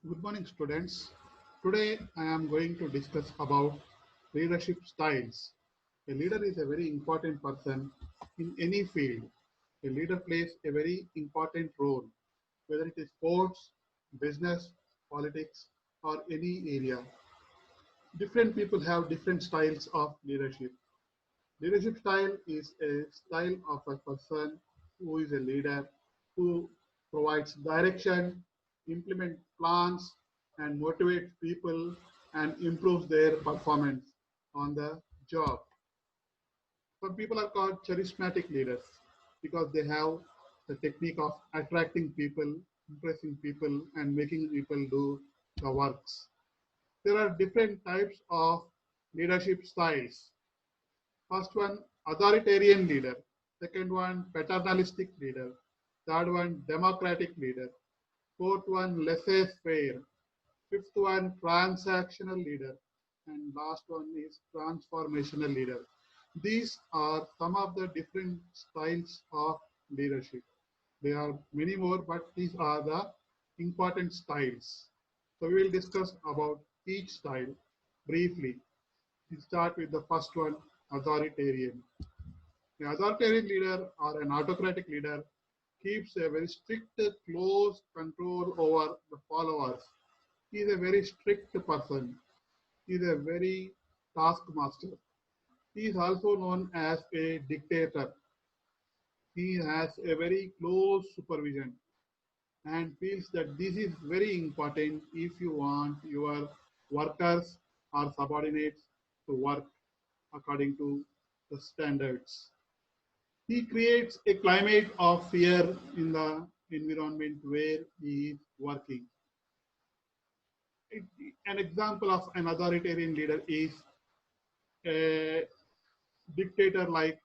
Good morning, students. Today I am going to discuss about leadership styles. A leader is a very important person in any field. A leader plays a very important role, whether it is sports, business, politics, or any area. Different people have different styles of leadership. Leadership style is a style of a person who is a leader who provides direction, implement plans, and motivates people and improves their performance on the job. Some people are called charismatic leaders because they have the technique of attracting people, impressing people, and making people do the works. There are different types of leadership styles. First one, authoritarian leader. Second one, paternalistic leader. Third one, democratic leader. Fourth one, laissez-faire. Fifth one, transactional leader. And last one is transformational leader. These are some of the different styles of leadership. There are many more, but these are the important styles. So we will discuss about each style briefly. We start with the first one, authoritarian. An authoritarian leader or an autocratic leader keeps a very strict, close control over the followers. He is a very strict person. He is a very taskmaster. He is also known as a dictator. He has a very close supervision and feels that this is very important if you want your workers or subordinates to work according to the standards. He creates a climate of fear in the environment where he is working. An example of an authoritarian leader is a dictator like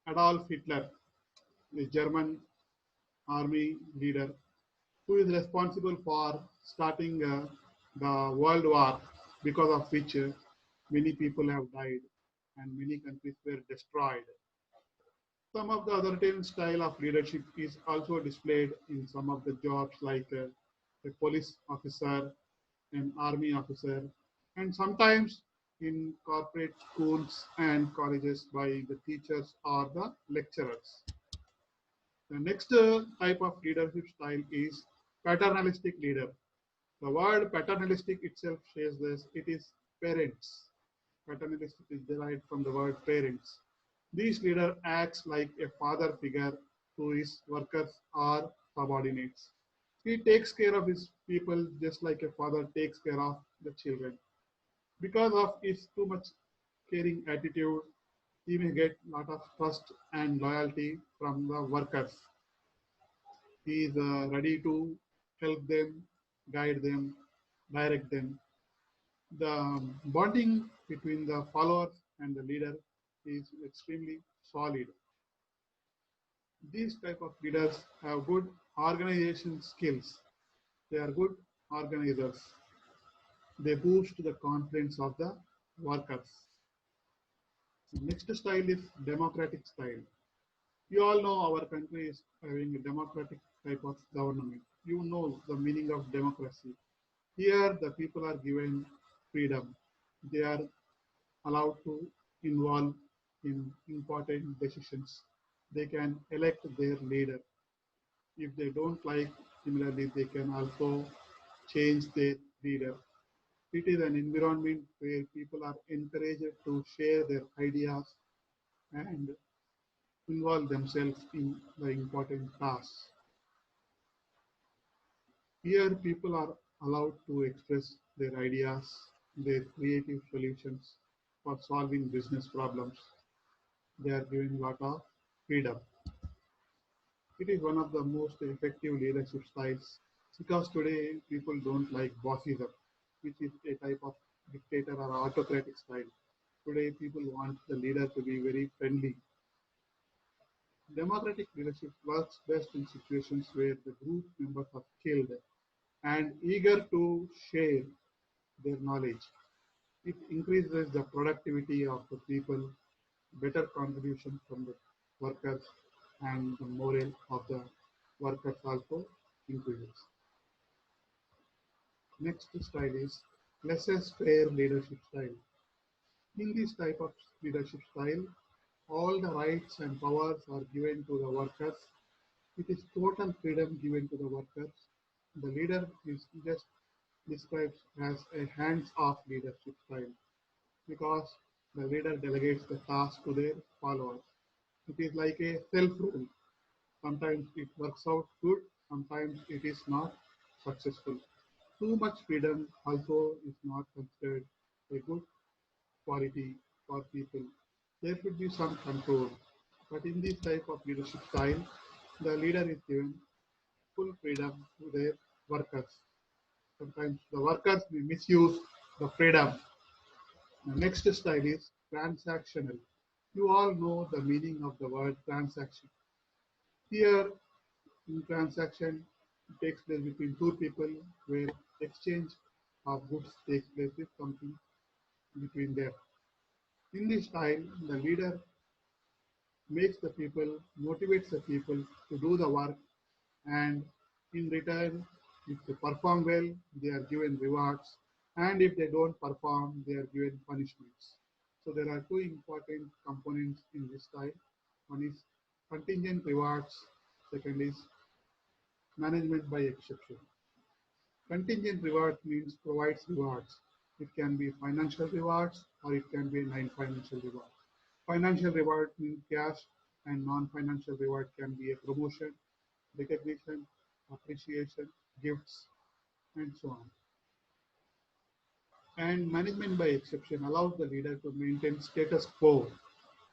Adolf Hitler, the German army leader, who is responsible for starting the World War, because of which many people have died and many countries were destroyed. Some of the authoritarian style of leadership is also displayed in some of the jobs like a police officer, an army officer, and sometimes in corporate schools and colleges by the teachers or the lecturers. The next type of leadership style is paternalistic leader. The word paternalistic itself says this, it is parents. Paternalistic is derived from the word parents. This leader acts like a father figure to his workers or subordinates. He takes care of his people just like a father takes care of the children. Because of his too much caring attitude, he may get a lot of trust and loyalty from the workers. He is ready to help them, guide them, direct them. The bonding between the followers and the leader is extremely solid. These type of leaders have good organization skills. They are good organizers. They boost the confidence of the workers. Next style is democratic style. You all know our country is having a democratic type of government. You know the meaning of democracy. Here, the people are given freedom. They are allowed to involve in important decisions. They can elect their leader. If they don't like, similarly, they can also change their leader. It is an environment where people are encouraged to share their ideas and involve themselves in the important tasks. Here, people are allowed to express their ideas, their creative solutions for solving business problems. They are given a lot of freedom. It is one of the most effective leadership styles because today people don't like bossism, which is a type of dictator or autocratic style. Today people want the leader to be very friendly. Democratic leadership works best in situations where the group members are skilled and eager to share their knowledge. It increases the productivity of the people, better contribution from the workers, and the morale of the workers also increases. Next style is laissez-faire leadership style. In this type of leadership style, all the rights and powers are given to the workers. It is total freedom given to the workers. The leader is just described as a hands-off leadership style because the leader delegates the task to their followers. It is like a self-rule. Sometimes it works out good, sometimes it is not successful. Too much freedom also is not considered a good quality for people. There should be some control. But in this type of leadership style, the leader is given full freedom to their workers. Sometimes the workers may misuse the freedom. The next style is transactional. You all know the meaning of the word transaction. Here, in transaction, it takes place between two people where exchange of goods takes place with something between them. In this style, the leader makes the people, motivates the people to do the work, and in return, if they perform well, they are given rewards, and if they don't perform, they are given punishments. So there are two important components in this style. One is contingent rewards, second is management by exception. Contingent reward means provides rewards. It can be financial rewards or it can be non-financial reward. Financial reward means cash, and non-financial reward can be a promotion, recognition, appreciation, gifts, and so on. And management by exception allows the leader to maintain status quo.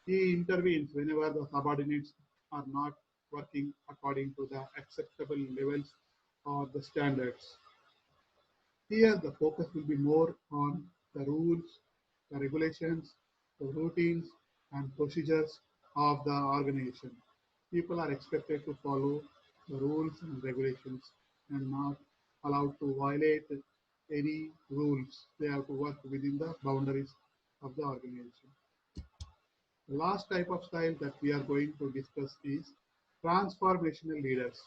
He intervenes whenever the subordinates are not working according to the acceptable levels or the standards. Here, the focus will be more on the rules, the regulations, the routines, and procedures of the organization. People are expected to follow the rules and regulations and not allowed to violate any rules. They have to work within the boundaries of the organization. The last type of style that we are going to discuss is transformational leaders.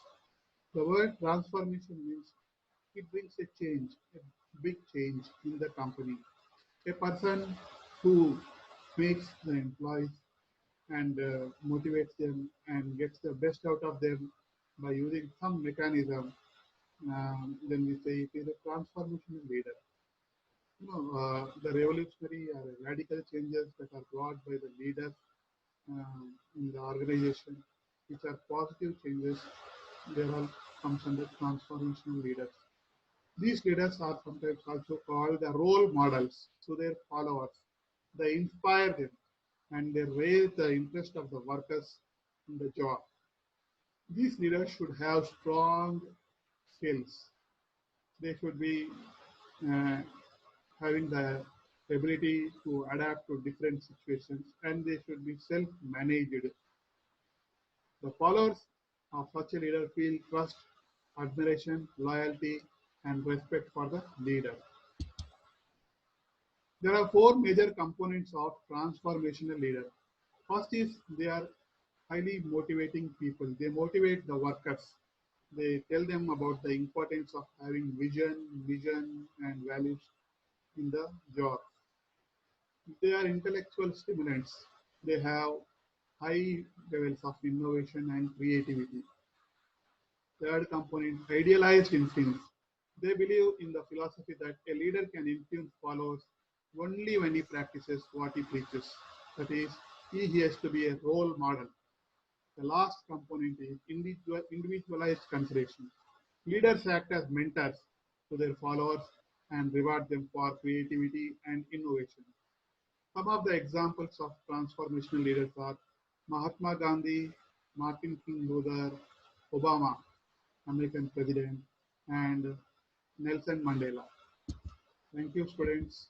The word transformation means it brings a change, a big change in the company. A person who makes the employees and motivates them and gets the best out of them by using some mechanism, then we say it is a transformational leader. The revolutionary or radical changes that are brought by the leaders in the organization, which are positive changes, they all comes under transformational leaders. These leaders are sometimes also called the role models to their followers. They inspire them and they raise the interest of the workers in the job. These leaders should have strong skills. They should be uh, having the ability to adapt to different situations and they should be self-managed. The followers of such a leader feel trust, admiration, loyalty, and respect for the leader. There are four major components of transformational leader. First is they are highly motivating people. They motivate the workers. They tell them about the importance of having vision, and values in the job. They are intellectual stimulants. They have high levels of innovation and creativity. Third component, idealized influence. They believe in the philosophy that a leader can influence followers only when he practices what he preaches. That is, he has to be a role model. The last component is individualized consideration. Leaders act as mentors to their followers and reward them for creativity and innovation. Some of the examples of transformational leaders are Mahatma Gandhi, Martin King Luther, Obama, American president, and Nelson Mandela. Thank you, students.